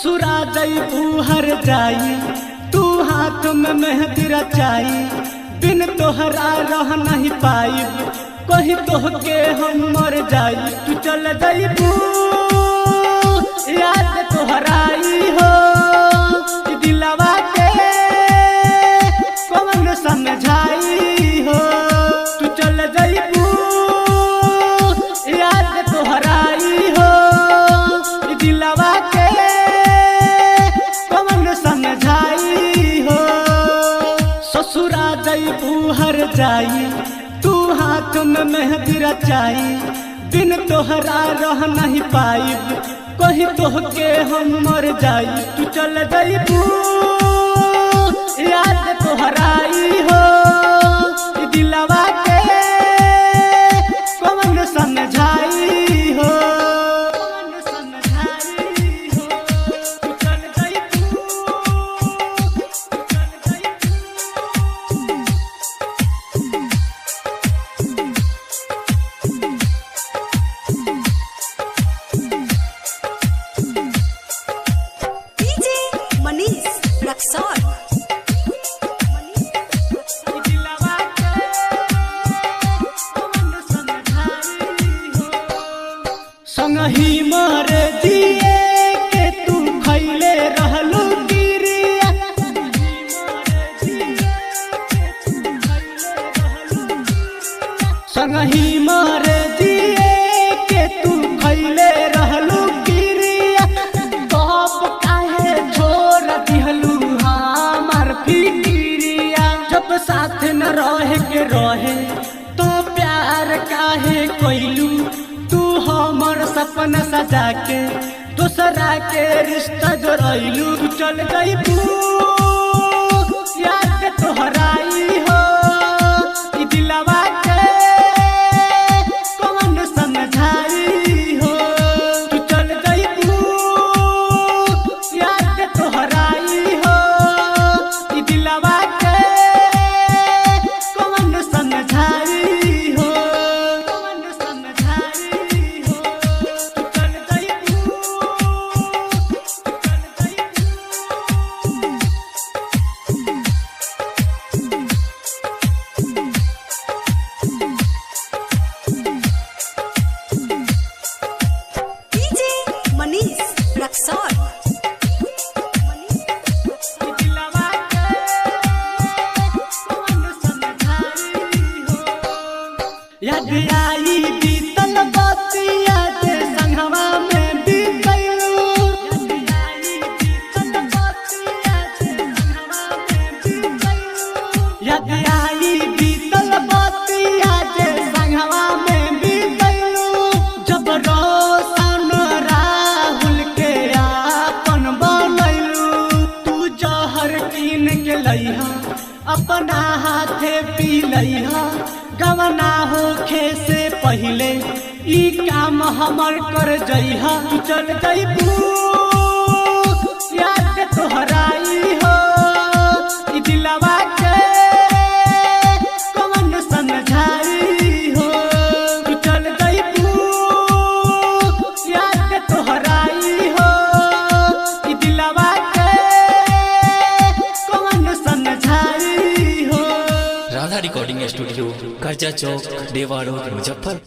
ससुरा जइबू हर जाई तू हाथ में मेहंदी रचाई बिन तोहरा रह नहीं पाई कहीं तोहके हम मर जाई तू चल जइबू याद तोहराई हो दिलवा के कौन समझाई हो तू चल जइबू याद तोहराई हो दिलवा के कौन समझाई हो ससुरा जइबू हर जाई तू हाथ में मेहंदी रचाई बिन तोहरा रह नहीं पाई कहीं तोहके हम मर जाई तू चल जइबू याद तोहराई हो दिलवा के कौन समझाई हो तू चल जइबू डीजे मनीष रक्सौल। संगही मर दिए के तू खैले रहलू गिरिया संगही मर दिए के तू खैले रहलू गिरिया कब काहे छोड़ दिहलू हमार फिकिरिया जब साथ न रहे के रहे तो प्यार काहे कोइलू हमर सपना सजा के दूसरा के रिश्ता जोड़लू तू चल जइबू याद तोहराई हो दिलवा के कौन समझाई हो तू चल जइबू याद तोहराई हो दिलवा के कौन समझाई हो डीजे मनीष रक्सौल। याद आई बीतल बतिया जे संगवा में बीतलू याद आई बीतल बतिया जे संगवा में बीतलू जब रोशन राहुल के आपन बनैलू तू जहर कीन के लइहा अपना हाथे पी लइहा गवना होखे से पहले ई काम हमर कर जइहा तू चल जइबू याद तोहराई हो दिलवा के कौन समझाई हो तू चल जइबू याद तोहराई हो दिलवा के कौन समझाई हो। राधा रिकॉर्डिंग स्टूडियो कर्जा चौक देवा रोड मुजफ्फरपुर।